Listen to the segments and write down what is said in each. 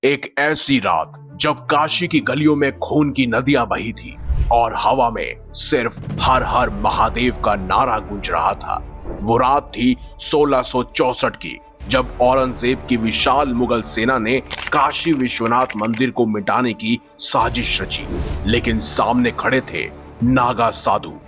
एक ऐसी रात जब काशी की गलियों में खून की नदियां बही थी और हवा में सिर्फ हर हर महादेव का नारा गूंज रहा था। वो रात थी 1664 की, जब औरंगजेब की विशाल मुगल सेना ने काशी विश्वनाथ मंदिर को मिटाने की साजिश रची। लेकिन सामने खड़े थे नागा साधु,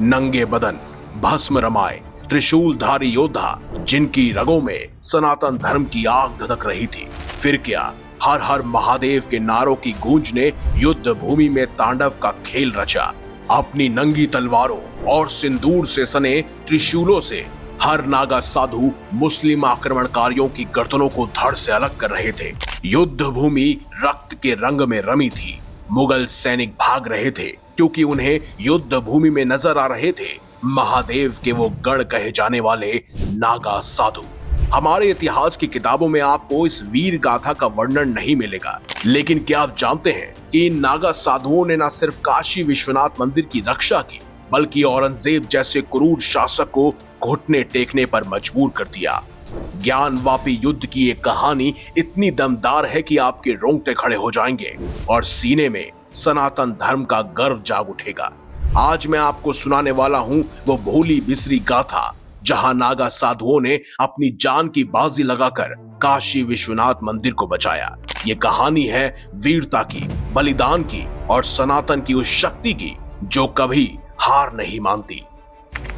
नंगे बदन, भस्म रमाए, त्रिशूलधारी योद्धा, जिनकी रगों में सनातन धर्म की आग धधक रही थी। फिर क्या, हर हर महादेव के नारों की गूंज ने युद्ध भूमि में तांडव का खेल रचा। अपनी नंगी तलवारों और सिंदूर से सने त्रिशूलों से हर नागा साधु मुस्लिम आक्रमणकारियों की गर्दनों को धड़ से अलग कर रहे थे। युद्ध भूमि रक्त के रंग में रमी थी। मुगल सैनिक भाग रहे थे क्योंकि उन्हें युद्ध भूमि में नजर आ रहे थे महादेव के वो गढ़ कहे जाने वाले नागा साधु। हमारे इतिहास की किताबों में आपको इस वीर गाथा का वर्णन नहीं मिलेगा, लेकिन क्या आप जानते हैं कि इन नागा साधुओं ने न सिर्फ काशी विश्वनाथ मंदिर की रक्षा की, बल्कि औरंगजेब जैसे क्रूर शासक को घुटने टेकने पर मजबूर कर दिया। ज्ञानवापी युद्ध की एक कहानी इतनी दमदार है कि आपके रोंगटे खड़े हो जाएंगे और सीने में सनातन धर्म का गर्व जाग उठेगा। आज मैं आपको सुनाने वाला हूं वो भोली बिसरी गाथा, जहां नागा साधुओं ने अपनी जान की बाजी लगाकर काशी विश्वनाथ मंदिर को बचाया। ये कहानी है वीरता की, बलिदान की और सनातन की उस शक्ति की जो कभी हार नहीं मानती।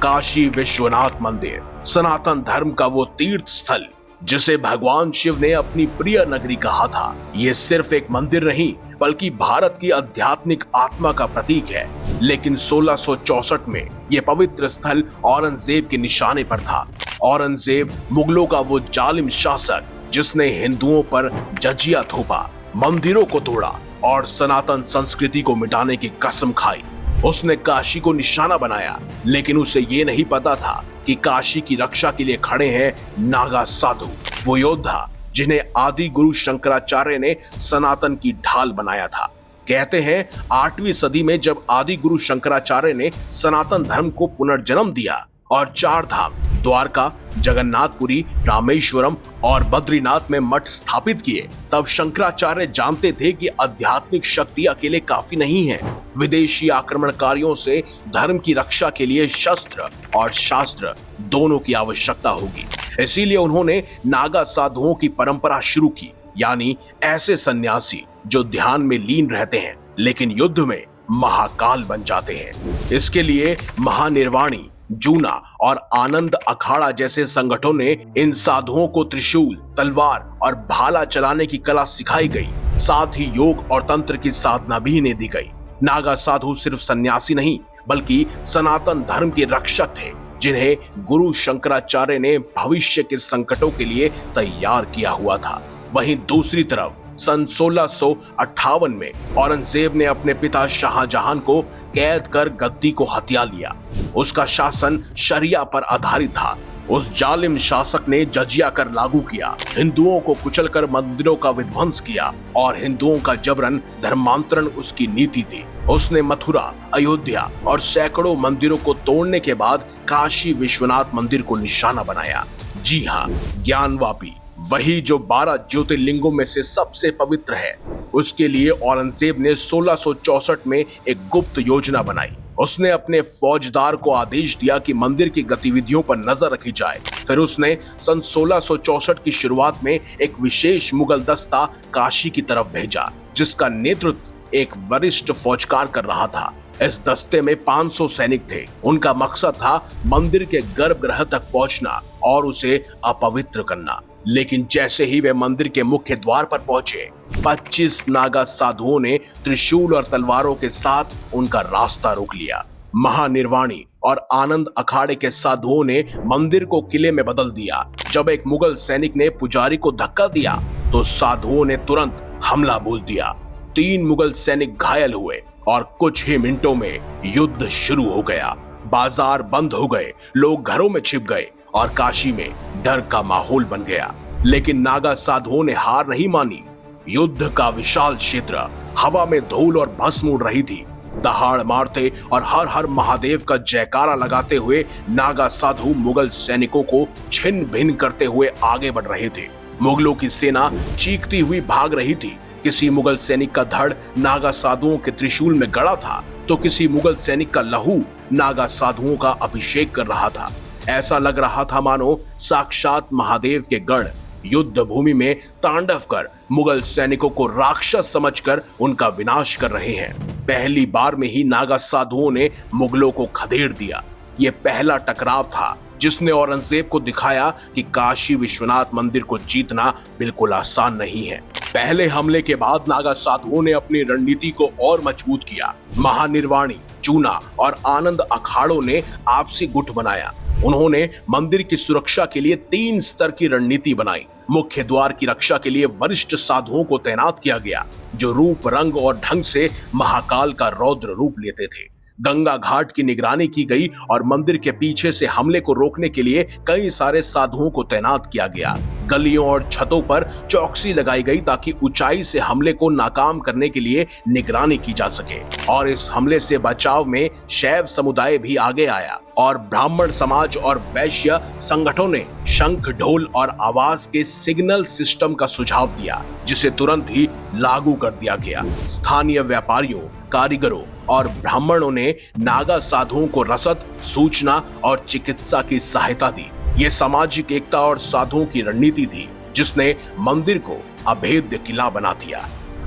काशी विश्वनाथ मंदिर सनातन धर्म का वो तीर्थ स्थल जिसे भगवान शिव ने अपनी प्रिय नगरी कहा था। ये सिर्फ एक मंदिर नहीं, बल्कि भारत की आध्यात्मिक आत्मा का प्रतीक है। लेकिन 1664 में यह पवित्र स्थल औरंगजेब के निशाने पर था। औरंगजेब मुगलों का वो जालिम शासक जिसने हिंदुओं पर जजिया थोपा, मंदिरों को तोड़ा और सनातन संस्कृति को मिटाने की कसम खाई। उसने काशी को निशाना बनाया, लेकिन उसे ये नहीं पता था कि काशी की रक्षा के लिए खड़े हैं नागा साधु, वो योद्धा जिन्हें आदि गुरु शंकराचार्य ने सनातन की ढाल बनाया था। कहते हैं 8वीं सदी में जब आदि गुरु शंकराचार्य ने सनातन धर्म को पुनर्जन्म दिया और 4 धाम द्वारका, जगन्नाथपुरी, रामेश्वरम और बद्रीनाथ में मठ स्थापित किए, तब शंकराचार्य जानते थे कि आध्यात्मिक शक्ति अकेले काफी नहीं है। विदेशी आक्रमणकारियों से धर्म की रक्षा के लिए शस्त्र और शास्त्र दोनों की आवश्यकता होगी। इसीलिए उन्होंने नागा साधुओं की परंपरा शुरू की, यानी ऐसे सन्यासी जो ध्यान में लीन रहते हैं लेकिन युद्ध में महाकाल बन जाते हैं। इसके लिए महानिर्वाणी, जूना और आनंद अखाड़ा जैसे संगठनों ने इन साधुओं को त्रिशूल, तलवार और भाला चलाने की कला सिखाई गई। साथ ही योग और तंत्र की साधना भी इन्हें दी गई। नागा साधु सिर्फ सन्यासी नहीं, बल्कि सनातन धर्म के रक्षक थे, जिन्हें गुरु शंकराचार्य ने भविष्य के संकटों के लिए तैयार किया हुआ था। वहीं दूसरी तरफ सन 1658 में औरंगजेब ने अपने पिता शाहजहां को कैद कर गद्दी को हथिया लिया। उसका शासन शरिया पर आधारित था। उस जालिम शासक ने जजिया कर लागू किया, हिंदुओं को कुचलकर मंदिरों का विध्वंस किया और हिंदुओं का जबरन धर्मांतरण उसकी नीति थी। उसने मथुरा, अयोध्या और सैकड़ों मंदिरों को तोड़ने के बाद काशी विश्वनाथ मंदिर को निशाना बनाया। जी हाँ, ज्ञानवापी, वही जो 12 ज्योतिर्लिंगों में से सबसे पवित्र है। उसके लिए औरंगजेब ने 1664 में एक गुप्त योजना बनाई। उसने अपने फौजदार को आदेश दिया कि मंदिर की गतिविधियों पर नजर रखी जाए। फिर उसने सन 1664 की शुरुआत में एक विशेष मुगल दस्ता काशी की तरफ भेजा, जिसका नेतृत्व एक वरिष्ठ फौजकार कर रहा था। इस दस्ते में 500 सैनिक थे। उनका मकसद था मंदिर के गर्भगृह तक पहुंचना और उसे अपवित्र करना। लेकिन जैसे ही वे मंदिर के मुख्य द्वार पर पहुंचे, 25 नागा साधुओं ने त्रिशूल और तलवारों के साथ उनका रास्ता रोक लिया। महानिर्वाणी और आनंद अखाड़े के साधुओं ने मंदिर को किले में बदल दिया। जब एक मुगल सैनिक ने पुजारी को धक्का दिया तो साधुओं ने तुरंत हमला बोल दिया। 3 मुगल सैनिक घायल हुए और कुछ ही मिनटों में युद्ध शुरू हो गया। बाजार बंद हो गए, लोग घरों में छिप गए और काशी में डर का माहौल बन गया। लेकिन नागा साधुओं ने हार नहीं मानी। युद्ध का विशाल क्षेत्र, हवा में धूल और भस्म उड़ रही थी दहाड़ मारते और हर हर महादेव का जयकारा लगाते हुए नागा साधु मुगल सैनिकों को छिन्न भिन्न करते हुए आगे बढ़ रहे थे। मुगलों की सेना चीखती हुई भाग रही थी। किसी मुगल सैनिक का धड़ नागा साधुओं के त्रिशूल में गड़ा था तो किसी मुगल सैनिक का लहू नागा साधुओं का अभिषेक कर रहा था। ऐसा लग रहा था मानो साक्षात महादेव के गण युद्ध भूमि में तांडव कर मुगल सैनिकों को राक्षस समझकर उनका विनाश कर रहे हैं। पहली बार में ही नागा साधुओं ने मुगलों को खदेड़ दिया। यह पहला टकराव था जिसने औरंगजेब को दिखाया कि काशी विश्वनाथ मंदिर को जीतना बिल्कुल आसान नहीं है। पहले हमले के बाद नागा साधुओं ने अपनी रणनीति को और मजबूत किया। महानिर्वाणी, चूना और आनंद अखाड़ों ने आपसी गुट बनाया। उन्होंने मंदिर की सुरक्षा के लिए 3 स्तर की रणनीति बनाई। मुख्य द्वार की रक्षा के लिए वरिष्ठ साधुओं को तैनात किया गया जो रूप, रंग और ढंग से महाकाल का रौद्र रूप लेते थे। गंगा घाट की निगरानी की गई और मंदिर के पीछे से हमले को रोकने के लिए कई सारे साधुओं को तैनात किया गया। गलियों और छतों पर चौकसी लगाई गई ताकि ऊंचाई से हमले को नाकाम करने के लिए निगरानी की जा सके। और इस हमले से बचाव में शैव समुदाय भी आगे आया और ब्राह्मण समाज और वैश्य संगठनों ने शंख, ढोल और आवाज के सिग्नल सिस्टम का सुझाव दिया जिसे तुरंत ही लागू कर दिया गया। स्थानीय व्यापारियों, कारीगरों और ब्राह्मणों ने नागा साधुओं को रसद, सूचना और चिकित्सा की सहायता दी। ये सामाजिक एकता और साधुओं की रणनीति थी जिसने मंदिर को अभेद्य किला बना दिया।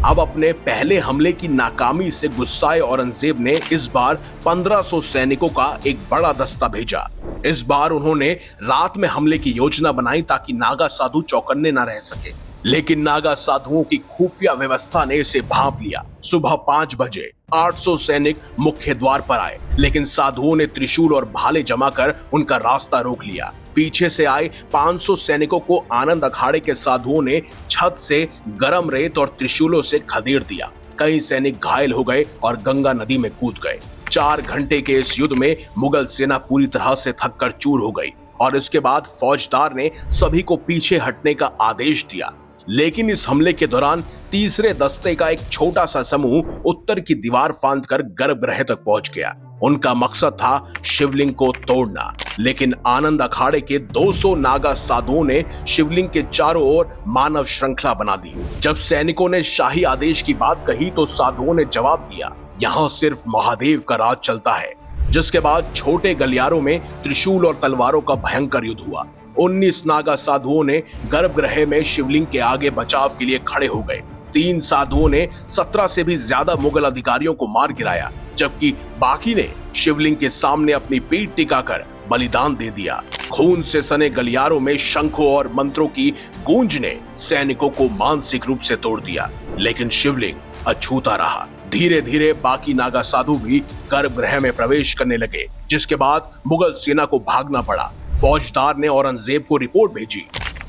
अब अपने पहले हमले की नाकामी से गुस्साए औरंगजेब ने इस बार 1500 सैनिकों का एक बड़ा दस्ता भेजा। इस बार उन्होंने रात में हमले की योजना बनाई ताकि नागा साधु चौकन्ने न रह सके, लेकिन नागा साधुओं की खुफिया व्यवस्था ने इसे भांप लिया। सुबह 5 बजे 800 सैनिक मुख्य द्वार पर आए, लेकिन साधुओं ने त्रिशूल और भाले जमा कर उनका रास्ता रोक लिया। पीछे से आए 500 सैनिकों को आनंद अखाड़े के साधुओं ने छत से गरम रेत और त्रिशूलों से खदेड़ दिया। कई सैनिक घायल हो गए और गंगा नदी में कूद गए। 4 घंटे के इस युद्ध में मुगल सेना पूरी तरह से थककर चूर हो गई और इसके बाद फौजदार ने सभी को पीछे हटने का आदेश दिया। लेकिन इस हमले के दौरान तीसरे दस्ते का एक छोटा सा समूह उत्तर की दीवार फांदकर गर्भगृह तक पहुंच गया। उनका मकसद था शिवलिंग को तोड़ना, लेकिन आनंद अखाड़े के 200 नागा साधुओं ने शिवलिंग के चारों ओर मानव श्रृंखला बना दी। जब सैनिकों ने शाही आदेश की बात कही तो साधुओं ने जवाब दिया, यहाँ सिर्फ महादेव का राज चलता है। जिसके बाद छोटे गलियारों में त्रिशूल और तलवारों का भयंकर युद्ध हुआ। 19 नागा साधुओं ने गर्भगृह में शिवलिंग के आगे बचाव के लिए खड़े हो गए। 3 साधुओं ने 17 से भी ज्यादा मुगल अधिकारियों को मार गिराया, जबकि बाकी ने शिवलिंग के सामने अपनी पीठ टिकाकर बलिदान दे दिया। खून से सने गलियारों में शंखों और मंत्रों की गूंज ने सैनिकों को मानसिक रूप से तोड़ दिया, लेकिन शिवलिंग अछूता रहा। धीरे धीरे बाकी नागा साधु भी गर्भगृह में प्रवेश करने लगे, जिसके बाद मुगल सेना को भागना पड़ा। फौजदार ने औरंगजेब को रिपोर्ट भेजी,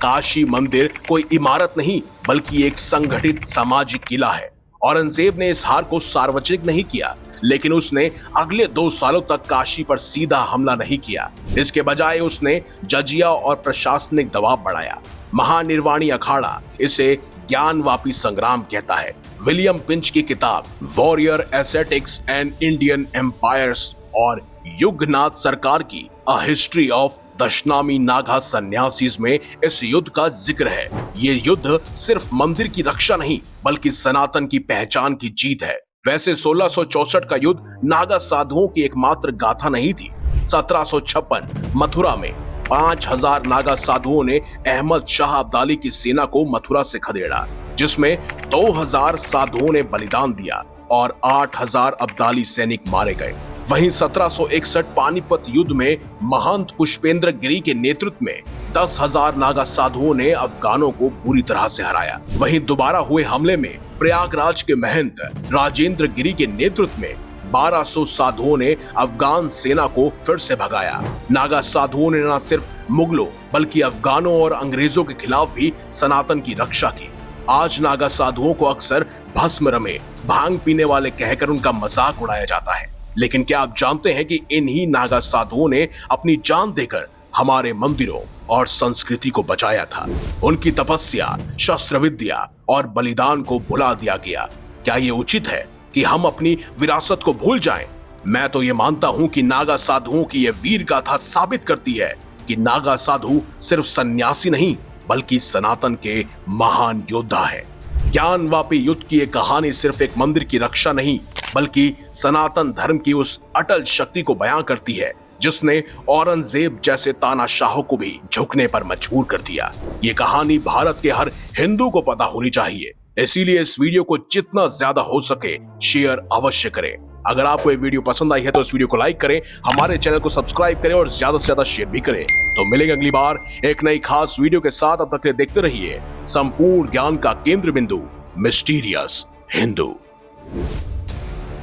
काशी मंदिर कोई इमारत नहीं बल्कि एक संगठित सामाजिक किला है। औरंगजेब ने इस हार को सार्वजनिक नहीं किया, लेकिन उसने अगले 2 सालों तक काशी पर सीधा हमला नहीं किया। इसके बजाय उसने जजिया और प्रशासनिक दबाव बढ़ाया। महानिर्वाणी अखाड़ा इसे ज्ञानवापी संग्राम कहता है। विलियम पिंच की किताब warrior ascetics and Indian empires और युगनाथ सरकार की a history of Dashnami Naga sannyasis में इस युद्ध का जिक्र है। ये युद्ध सिर्फ मंदिर की रक्षा नहीं बल्कि सनातन की पहचान की जीत है। वैसे 1664 का युद्ध नागा साधुओं की एकमात्र गाथा नहीं थी। 1756 मथुरा में 5000 नागा साधुओं ने अहमद शाह अब्दाली की सेना को मथुरा से खदेड़ा, जिसमें 2000 साधुओं ने बलिदान दिया और 8000 अब्दाली सैनिक मारे गए। वहीं 1761 पानीपत युद्ध में महंत पुष्पेंद्र गिरी के नेतृत्व में 10,000 नागा साधुओं ने अफगानों को पूरी तरह से हराया। वहीं दोबारा हुए हमले में प्रयागराज के महंत राजेंद्र गिरी के नेतृत्व में 1200 साधुओं ने अफगान सेना को फिर से भगाया। नागा साधुओं ने न सिर्फ मुगलों बल्कि अफगानों और अंग्रेजों के खिलाफ भी सनातन की रक्षा की। आज नागा साधुओं को अक्सर भस्म रमे, भांग पीने वाले कहकर उनका मजाक उड़ाया जाता है, लेकिन क्या आप जानते हैं कि इन्हीं नागा साधुओं ने अपनी जान देकर हमारे मंदिरों और संस्कृति को बचाया था। उनकी तपस्या, शस्त्र विद्या और बलिदान को भुला दिया गया। क्या ये उचित है कि हम अपनी विरासत को भूल जाएं। मैं तो ये मानता हूं कि नागा साधुओं की यह वीर गाथा साबित करती है कि नागा साधु सिर्फ सन्यासी नहीं बल्कि सनातन के महान योद्धा है। ज्ञानवापी युद्ध की यह कहानी सिर्फ एक मंदिर की रक्षा नहीं बल्कि सनातन धर्म की उस अटल शक्ति को बयां करती है जिसने औरंगजेब जैसे तानाशाहों को भी झुकने पर मजबूर कर दिया। ये कहानी भारत के हर हिंदू को पता होनी चाहिए, इसीलिए इस वीडियो को जितना ज्यादा हो सके शेयर अवश्य करें। अगर आपको ये वीडियो पसंद आई है तो इस वीडियो को लाइक करें, हमारे चैनल को सब्सक्राइब करें और ज्यादा से ज्यादा शेयर भी करें। तो मिलेंगे अगली बार एक नई खास वीडियो के साथ। अब तक के लिए देखते रहिए संपूर्ण ज्ञान का केंद्र बिंदु मिस्टीरियस हिंदू।